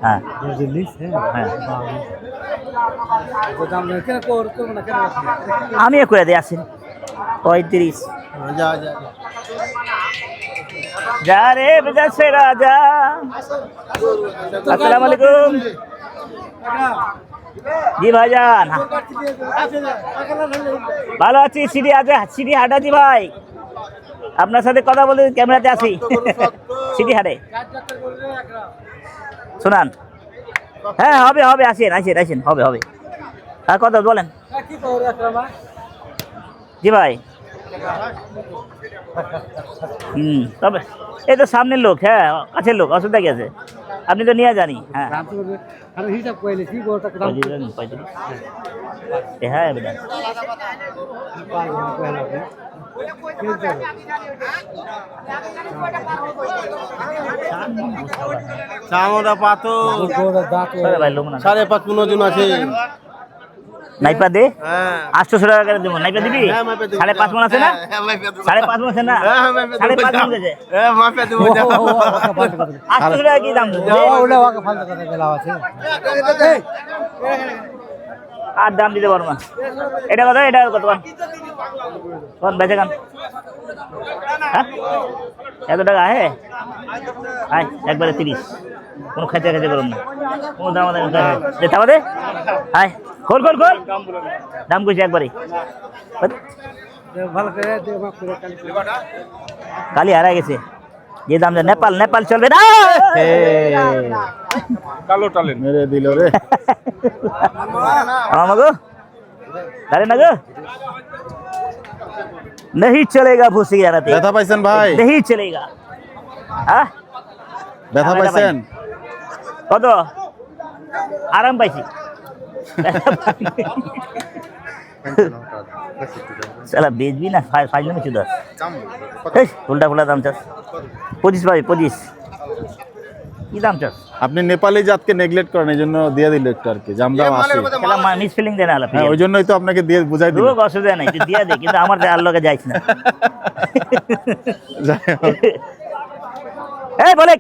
হ্যাঁ হ্যাঁ আমি করে দিয়ে আসি 35। যা রে বিদেশে রাজা। আসসালামু আলাইকুম জি ভাইজান। ভালো আছি, সিঁড়ি আছে, সিঁড়ি হাটাছি ভাই, আপনার সাথে কথা বলতে ক্যামেরাতে আছি। সিঁড়ি হাটে শোনান। হ্যাঁ হবে হবে, আসেন আসেন আসেন, হবে হবে। আর কথা বলেন জি ভাই। তবে এই তো সামনের লোক, হ্যাঁ কাছের লোক, অসুবিধা কি আছে? আপনি তো নিয়ে জানি। হ্যাঁ হ্যাঁ ভাই লোক না 5.5 ওজন আছে। নাইপা দে 800 টাকা করে দেবো। নাইপা দিবি? 5.5 মন আছে না? 5.5 মন আছে না? 5.5 মন আছে। 800 টাকা কি দাম? আর দাম দিতে পারবো না। এটা কত? এটা কত? কোন বেচে গান? হ্যাঁ এত টাকা আহে? আয় একবারে 30। কোনো খেতে খেতে করুন না, কোনো দাম যেতে হবে। আয় খোল খোল খোল, দাম কইছে একবারে। কালি হারাই গেছে যে দাম। নেপাল নেপাল চলবে না। কালো টালেন মেরে দিল রে। আমাগো তারে না গো, नहीं चलेगा भूसी याराते। ব্যথা পাইছেন ভাই? नहीं चलेगा। হ্যাঁ ব্যথা পাইছেন? কত? আরাম পাইছি। साला बेचबी ना, फाइल में चुदा उल्टा पुल्टा दाम चास 25 ভাই 25 কি দাম চাস? আপনি নেপালি জাতকে নেগলেক্ট করেন, এই জন্য দিয়ে দিল একটু আর কি, জামদাম আছে। খেলা মিস ফিলিং দেনা হলো। হ্যাঁ ওই জন্যই তো আপনাকে দিয়ে বুঝাই দিল। রোগ অসুবিধা নাই, তুই দিয়া দে, কিন্তু আমার আর লগে যাইছ না। যাই হোক। এই বলে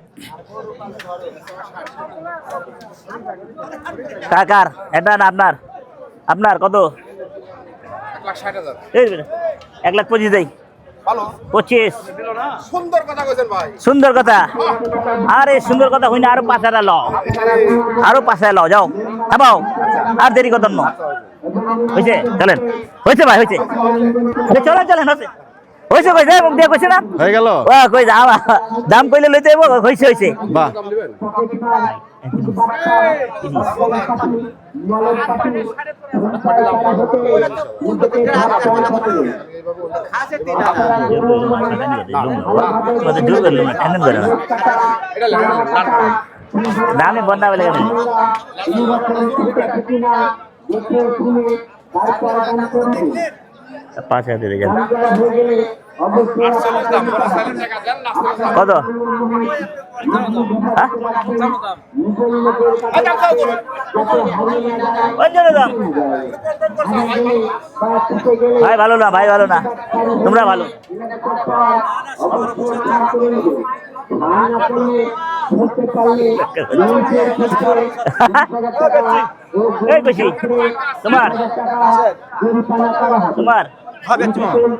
কাকার এটা না আপনার? আপনার কত? 1,60,000। এই 1,25,000 দেই। 25 সুন্দর কথা কইছেন ভাই। সুন্দর কথা আরে সুন্দর কথা হই না আরো 5 লও আরো 5 লও যাও হ্যাঁ বাও আর দেরি কত ন হইছে চলেন হইছে ভাই হইছে চলেন চলেন হইছে হইছে কই যায় মুখ দিয়ে কইছে না হয়ে গেল ও কই যা দাম কইলে লইতে হইব হইছে হইছে বাহ দামে বন্যা বলে গেল 5,000 দিয়ে যান কত ভাই ভালো না ভাই ভালো না তোমরা ভালো তোমার তোমার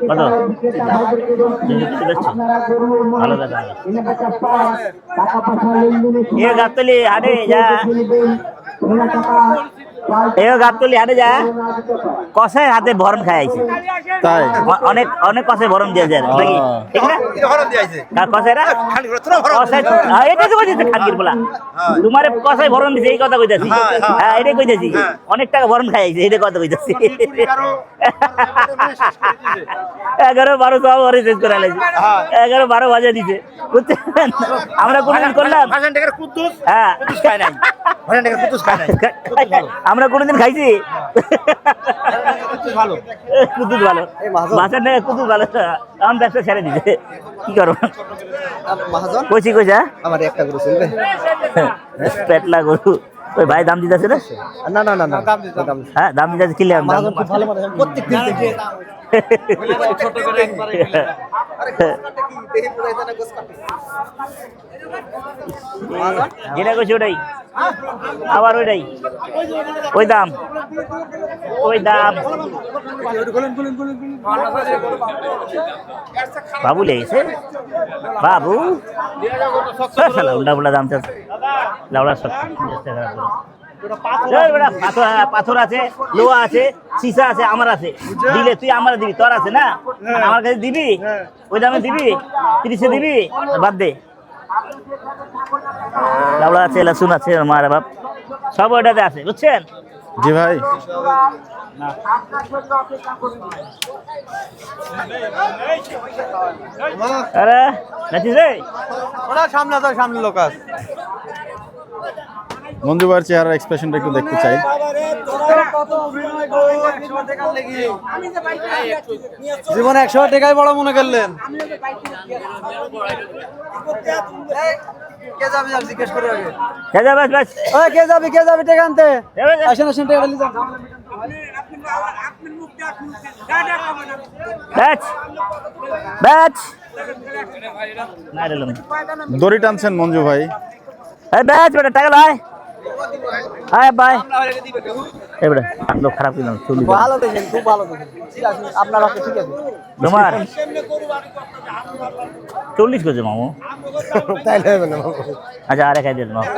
কত ভালো দাদা এ গাবতলি হাটে যা এ গাবতলি হাটে যা কষায় হাতে ভরণ খাইছে তাই অনেক অনেক কষায় ভরণ দিয়েছে নাকি ঠিক না কষায়রা এটা তো কইতেছে খানকির বলা তোমার কষায় ভরণ দিছে এই কথা কইতাছি হ্যাঁ এটাই কইতাছি অনেক টাকা ভরণ খাইছে এটা কথা কইতাছি 11-12 সব ওরে শেষ করে আলাইছি 11-12 বাজে দিছে বুঝছেন আমরা কোনদিন করলাম হ্যাঁ আমরা কোনদিন খাইছি কুদ্দুস ভালো বাসার না কুদ্দুস ভালো আমার ব্যবসা ছেড়ে দিছে কি করবো কইছি কইছা আমার একটা গরু চলবে পেটলা গরু ওই ভাই দাম দিতেছে না না না না হ্যাঁ দাম দিতেছে কিলে প্রত্যেকদিন ছোট করে একবারে যেটা কইছি ওটাই আবার ওইটাই ওই দাম বাবু লেগেছে বাবু উল্টা উল্টা দাম চাচ্ছে লাউড়া পাথর আছে লোহা আছে সীসা আছে আমার আছে দিলে তুই আমার দিবি তোর আছে না আমার কাছে দিবি ওই দামে দিবি 30-এ দিবি বাদ দে লাউড়া আছে লসুন আছে মারা বাপ সব ওইটাতে আছে বুঝছেন জি ভাই আরে নাচিস রে সামনে লোক আছে মঞ্জু ভাইয়ের চেহারার এক্সপ্রেশনটা একটু দেখতে চাই জীবনে 100 টাকায় বড় মনে করলেন কে যাবে জিজ্ঞেস করে আগে কে যাবে টাকা আনতে আসেন আসেন টাকা নিয়ে যান দড়ি টানছেন মঞ্জু ভাই টাকা লয় আয় বাই এবারে লোক খারাপ দিলাম ভালো দেখেন খুব ভালো দেখেন ঠিক আছে আপনার হাতে ঠিক আছে তোমার 40 কেজি মামু তাইলে হবে না আচ্ছা আরে খাই দিয়ে মামু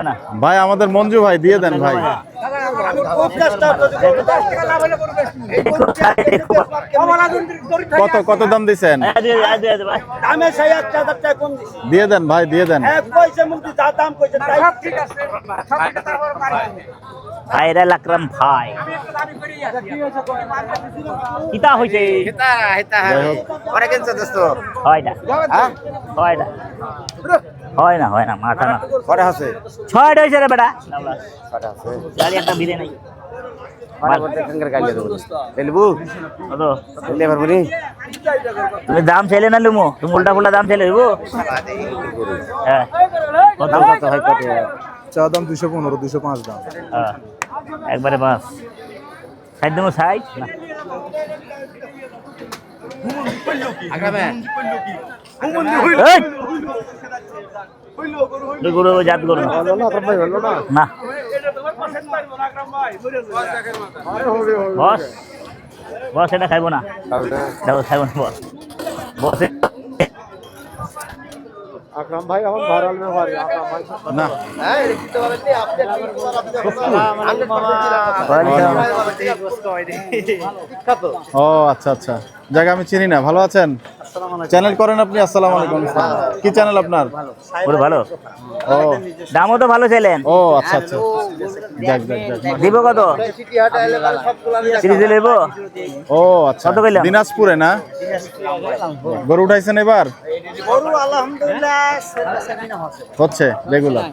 না ভাই আমাদের মঞ্জু ভাই দিয়ে দেন ভাই কত কত দাম দিচ্ছেন দিয়ে দেন ভাই দিয়ে দেন ভাইরা লাকরাম ভাই কিতা হইছে হয় না হয় না মাথা না পরে আছে 6টা হইছে রে বেটা গাড়ি একটা বিরে নাই তুমি দাম চাইলে না লুমো তুমি উল্টা ফুল্টা দাম চাইলে হইব হ্যাঁ কত কত হয় কত চা দাম 215 205 দাম হ্যাঁ একবারে বাস সাইড দেবো সাইড না গরু জাত গরু না বস বস এটা খাইবো না, দেখো খাইবো না বস। বস আকরাম ভাই এখন ভাইরাল ব্যাপারী আকরাম ভাই না ও আচ্ছা আচ্ছা জায়গা আমি চিনি না। ভালো আছেন? চ্যানেল করেন আপনি? আসসালামু আলাইকুম। কি চ্যানেল আপনার? পুরো ভালো, ও দামও তো ভালো চাইলেন। ও আচ্ছা আচ্ছা যাক যাক যাক। দিব কত? সিরিজ নেব। ও আচ্ছা কত কইলাম? দিনাজপুরে না? গরু উঠাইছেন এবার? গরু আলহামদুলিল্লাহ হচ্ছে রেগুলার।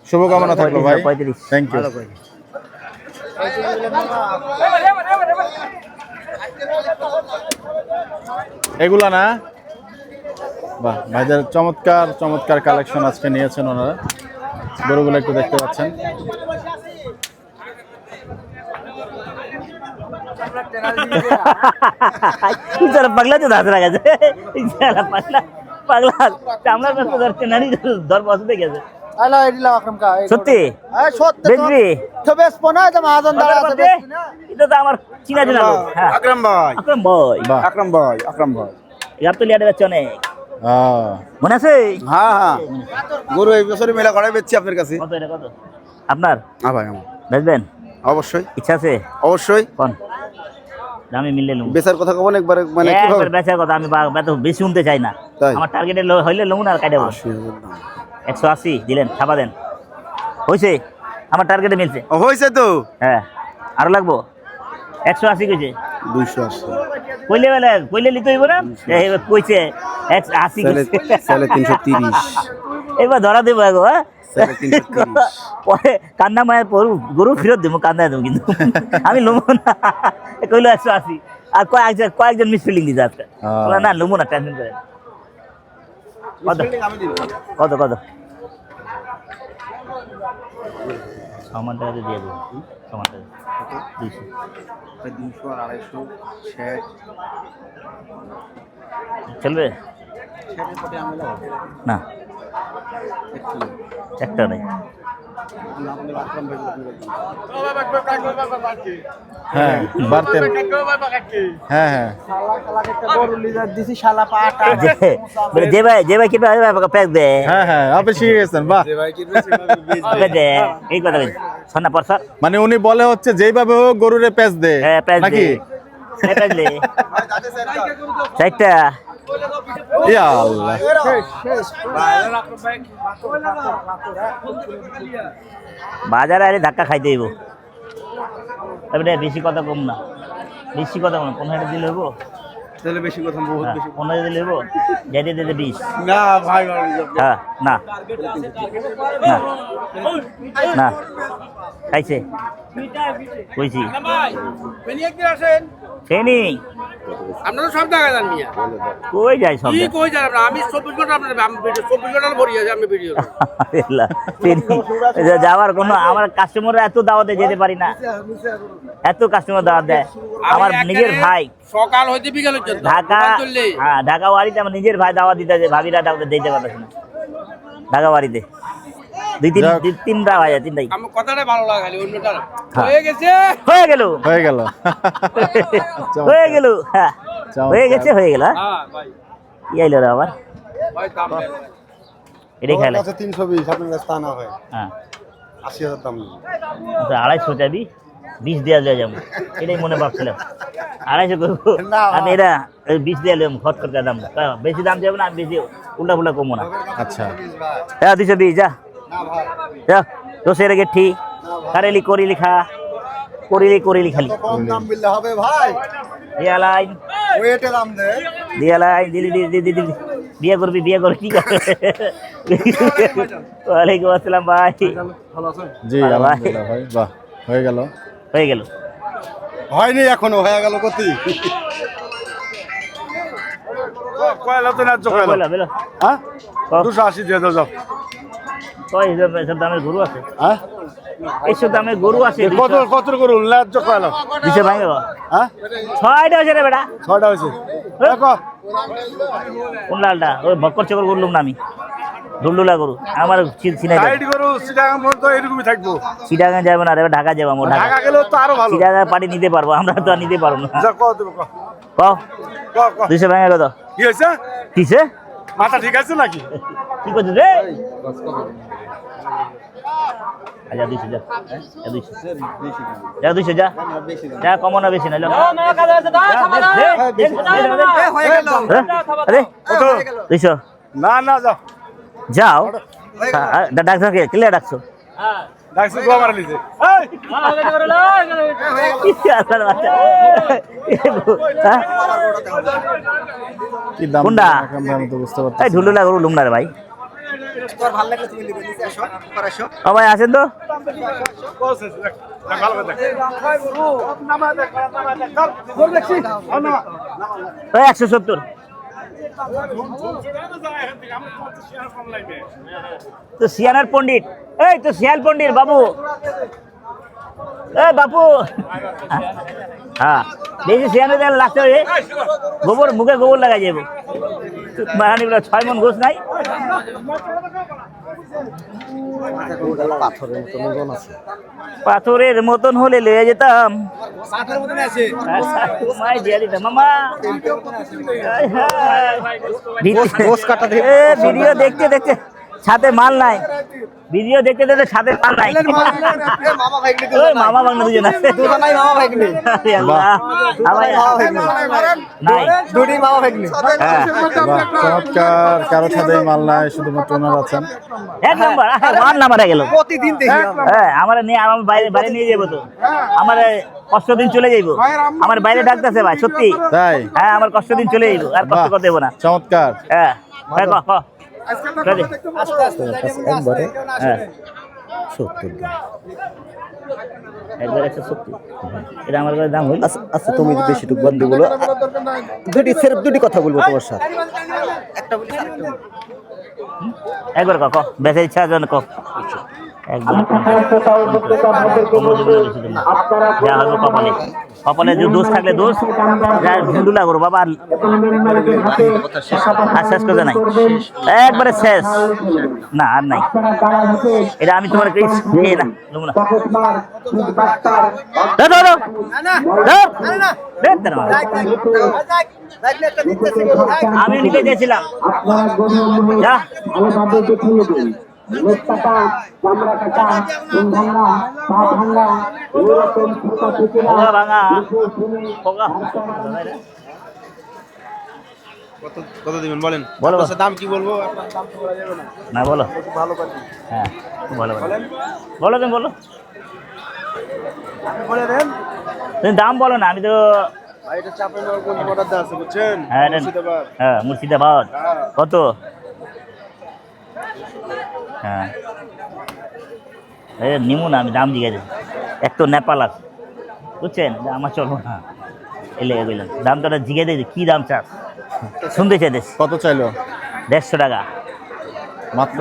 শুভকামনা থাকলো ভাই, 35। Thank you. এগুলা না? বাহ, ভাইদের চমৎকার চমৎকার কালেকশন আজকে নিয়েছেন ওনারা। গরুগুলো একটু দেখতে পাচ্ছেন। পাগলা তো ধাস গেছে, পাগলা পাগলা চামড়ার ব্যস্ত ধরছে নানি, ধর বসতে গেছে। সত্যি বেচবি? এটা তো আমার চিনা জানা লোক। হ্যাঁ, আকরাম ভাই, আকরাম ভাই, বাহ, আকরাম ভাই, আকরাম ভাই। ইয়ার তো লিয়াতে বেচছে অনেক, মনে আছে? হ্যাঁ হ্যাঁ, গরু এই বছরে মেলা করাই বেচছি আপনার কাছে। কত এটা কত আপনার? হ্যাঁ ভাই, আমার বেচবেন? অবশ্যই ইচ্ছা আছে? অবশ্যই। কোন দামে মিললে লুম? বেচার কথা কবেন একবার, মানে একবার কিভাবে? বেচার কথা আমি বেশি শুনতে চাই না। তাই? আমার টার্গেটে হইলে লুম না, কাটে 180 দিলেন, ছাপা দেন। হয়েছে? আমার টার্গেটে মিলছে। হয়েছে তো, হ্যাঁ, আরো লাগবো? 180 কইছে। 280 কইলে লিতে হইব না? কইছে 180 330। এবার ধরা দেবো এগো। হ্যাঁ, পরে কান্না মায়ের গরু ফেরত দেবো, কান্দায় দেবো কিন্তু আমি লুমো না। কইলো 180, আর কয়েকজন মিসফিল্ডিং দিতে আজকে। না লুমো না, টেনশন করে। কত কত কত? সমান টাকা দিয়ে দেবো, সমান টাকা 200 আর 250 চলবে না? একটা নেই। হ্যাঁ বাড়তেন, হ্যাঁ হ্যাঁ যে ভাই কি প্যাক দে, হ্যাঁ হ্যাঁ আপনি শিখে গেছেন। বাহ, এই কথা শোনা পর স্যার, মানে উনি বলে হচ্ছে যেইভাবে হোক গরুরে প্যাচ দে নাকি? চারটা ইয়া আল্লাহ, বাজারে আরে ধাক্কা খাইতে হইব। তারপরে বেশি কথা কম না, বেশি কথা কম, 15 দিলে হইব? তাহলে বেশি কথা, বহুত বেশি। 15 দিলে হইব? যেতে যেতে 20। না ভাই, হ্যাঁ, না না না খাইছে কইছি সেনি আপনারা সব জায়গায় যান মিয়া, কই যায় সব কি কই যান আপনারা? আমি 24 ঘন্টা আপনার 24 ঘন্টা ভরি আছে আমি ভিডিও। যাওয়ার কোনো, আমার কাস্টমাররা এত দাওয়াতে যেতে পারি না, এত কাস্টমার দাওয়াত দেয়। আমার নিজের ভাই সকাল হইতে বিকাল পর্যন্ত ঢাকা, হ্যাঁ ঢাকা বাড়িতে আমার নিজের ভাই দাওয়াত দিতে আছে, ভাবিরা দাওয়াত দিতে পারতেছে না ঢাকা বাড়িতে। তিনটা ভাই, তিনটাই। আমার কথাটা ভালো লাগে, খালি অন্যটা হয়ে গেছে, হয়ে গেল হয়ে গেল হয়ে গেল, হ্যাঁ হয়ে গেছে, হয়ে গেল। হ্যাঁ ভাই, কি আইলো রে আবার? ভাই দাম দেন। এটাই খেলে। 320 আপনার কাছে তা না হয়, হ্যাঁ 80,000 দাম। 250 চাবি, 20 দেওয়া যায় যাবো, এটাই মনে ভাবছিলাম। 250 করবো, আমি এটা 20 দিয়ে এলাম, খরচ করতে দাম বেশি দাম যাবে না, আমি বেশি উল্টা ফুল্টা কমবো না। আচ্ছা হ্যাঁ 220 যা যা, দোষের আগে ঠিক কারেলি করিলি খা, করিলি খালি কম দাম বিললে হবে ভাই, দিয়া লাইন ওয়েটে দাম দে। দিয়া লাইন দিলি বিয়ে করবি কি করবে? ওয়ালাইকুম আসসালাম ভাই, জি আলহামদুলিল্লাহ ভাই, বাহ হয়ে গেল। হয়নি এখনো, হয়ে গেল কত? কয়লা তো ন্যায্য কয়লা। বলো বলো, হ্যাঁ কও। 280 দিয়ে দাও, যাও। কয় এসব দামের গরু আছে? হ্যাঁ এইসব দামের গরু আছে? কত কত করুন, ন্যায্য কয়লা। 200 ভাঙবে বা? হ্যাঁ 6টা হয়েছে রে বেটা। 6টা হয়েছে, দেখো কোন লালটা? ওই বক্কর চকর করলাম না আমি। ডুলডুলা গরু আমার চিনাই টাইট গরু চিটাগাং পর্যন্ত এরকমই থাকবো। চিটাগাং যাবো না, এবার ঢাকা যাবো আমরা। ঢাকা গেলেও তো আরো ভালো। চিটাগাং পার্টি নিতে পারবো, আমরা তো আর নিতে পারবো না। যা কও দেবো কও। কও কও কও। 200 ভাঙা কত? কি হয়েছে? কিসে মাথা ঠিক আছে নাকি? কি করছিস রে? আচ্ছা 200 যা, যা 200 যা, 200 যা, যা কমো না বেশি না, লো। আরে 200 না না যাও। যাও। ডাকছো কে? ক্লিয়ার ডাকছো? ডাকছি গো আমার নিচে। এই কি দাম কোনটা? রাখলাম ভাই, আমি তো বুঝতে পারছি এই ঢুলুলা গরু লুম না রে ভাই। তোর ভালো লাগলে তুমি নিবে, নিচে আসো, উপর আসো। ও ভাই আসেন তো। বসে দেখ। দেখ ভালো করে দেখ। নামা দেখ, নামা দেখ। চল। গরু দেখছি। আও না। ওই 170 তো সিয়ানার পণ্ডিত, এই তো শিয়াল পণ্ডিত বাবু, এই বাপু। হ্যাঁ দেখি সিয়ানে দেন লাগছে, গোবর মুখে গোবর লাগাই যাবো। মারানি বলে 6 মন গোস নাই। পাথরের মতন হলে লয়ে যেতাম, সাথের মধ্যে আছে। মাই দিয়া দিতাম মামা। ভিডিও দেখতে দেখতে সাথে মাল নাই, ভিডিও দেখতে দেখতে সাথে মাল নাই। মামা ভাই কিন্তু ওই মামা বাংলা দুজন আছে। দুটো নাই মামা ভাই কিন্তু। আরে আল্লাহ, আমার নাই। দুটি মামা ভাই কিন্তু। হ্যাঁ বাহ, চমৎকার, কারো সাথে মাল নাই, শুধুমাত্র ওনারা আছেন। এক নাম্বার, ওয়ান নাম্বার গেল। প্রতিদিন দেখি আমরা। হ্যাঁ আমার নিয়ে আমার বাইরে বাইরে নিয়ে যাবো তো, আমার কষ্ট দিন চলে যাইবো। আমার বাইরে ডাকতেছে ভাই, সত্যি। তাই হ্যাঁ আমার কষ্ট দিন চলে যাইবো, আর কষ্ট বাহ, করতে দেবো না। চমৎকার। হ্যাঁ ভাই কহ কহ। একবারে হ্যাঁ একবার 170, এটা আমার কাছে দাম হইল। আচ্ছা তুমি বেশি টুক বন্ধ বলো, দুটি সির্ফ দুটি কথা বলবো তোমার সাথে। একটা বলি আরেকটা বলি। একবার কহ কহ, বেঁচে ইচ্ছা আছে কহ একবার। যা হলো কপালে, কপালে যে দোষ থাকলে দোষ, যা ঝুন্ডুলা করো বাবা। আর শেষ করে নাই, একবারে শেষ না, আর নাই। এটা আমি তোমার না নেবো না। আমি নিতে চেয়েছিলাম। যা ভাঙা কত দিবেন বলেন? বলো দাম কি বলবো? না বলো, ভালো পাচ্ছি। হ্যাঁ বলো বলো, তুমি বলো, বলে দেন। তুমি দাম বলো না, আমি তো। ভাই এটা চাপের কোন অর্ডার দেওয়া আছে বুঝছেন? হ্যাঁ হ্যাঁ মুর্শিদাবাদ। কত? হ্যাঁ নিমু না, আমি দাম জিজ্ঞাসা, এক তো নেপাল আছে বুঝছেন, আমার চলবো না। এলে বললাম দামটা জিজ্ঞে দিয়েছি, কি দাম চাস শুনতে চাইতেছি। কত চাইলো? 150 টাকা মাত্র।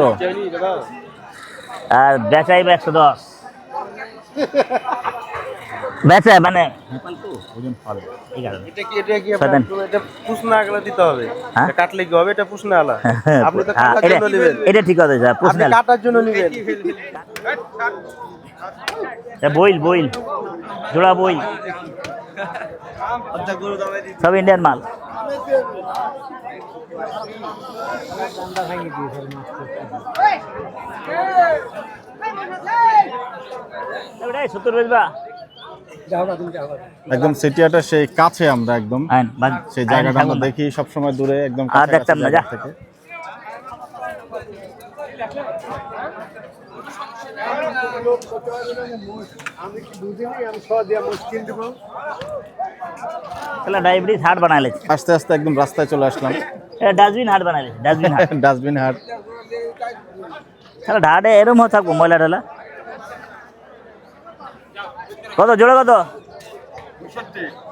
আর বেচাই 110। বেচা মানে ওজন হবে এই কারণে। এটা কি এটা পুষনা আগলা দিতে হবে? হ্যাঁ? এটা কাটলে কি হবে? এটা পুষনা আলা। আপনি তো কাটার এটা জন্য নেবেন। এটা ঠিক আছে স্যার, আপনি প্রশ্নাল কাটার জন্য নেবেন। বইল বইল জোড়া বইল, সব ইন্ডিয়ান মাল। এটাই 70 বেচবা। একদম সিটিয়াটা সেই কাছে, আমরা একদম আইন বাদ, সেই জায়গাটা আমরা দেখি সবসময় দূরে, একদম আর কাছাকাছি দেখতাম না, যা। জায়গা থেকে। তাহলে ডায়াবেটিস হাট বানাইলে, আস্তে আস্তে একদম রাস্তায় চলে আসলাম। এটা ডাস্টবিন হাট বানাইলে, ডাস্টবিন হাট। ডাস্টবিন হাট। তাহলে ঢাটে এরম থাকবো ময়লা ঢালা। কত জোড়া কত?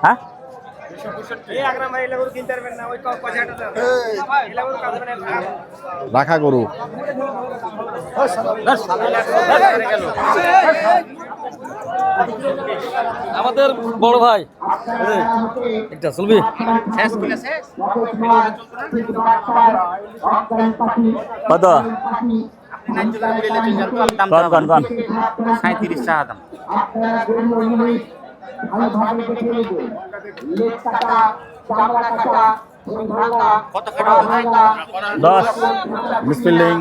হ্যাঁ রাখা গরু আমাদের বড় ভাই একটা চলবি কত কন 37 টাকা দাম কত কাটা 10 মিসফিল্ডিং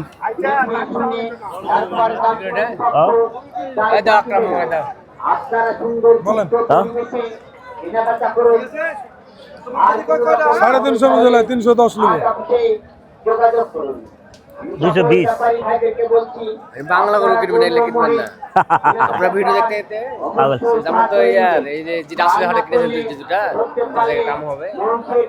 আপনারা সুন্দর বলেন। কেনাবেচা করুন। আর 350 মজলা 310 লিবে যোগাযোগ করুন। 220 ব্যাপারী ভাইদেরকে বলছি বাংলা গরু কিনবেন এলে কিনবেন না আপনারা ভিডিও দেখতে দেখতে পাগল যেমন তো ইয়ার এই যে যেটা আসলে হাটে কিনেছেন যে দুটা কাম হবে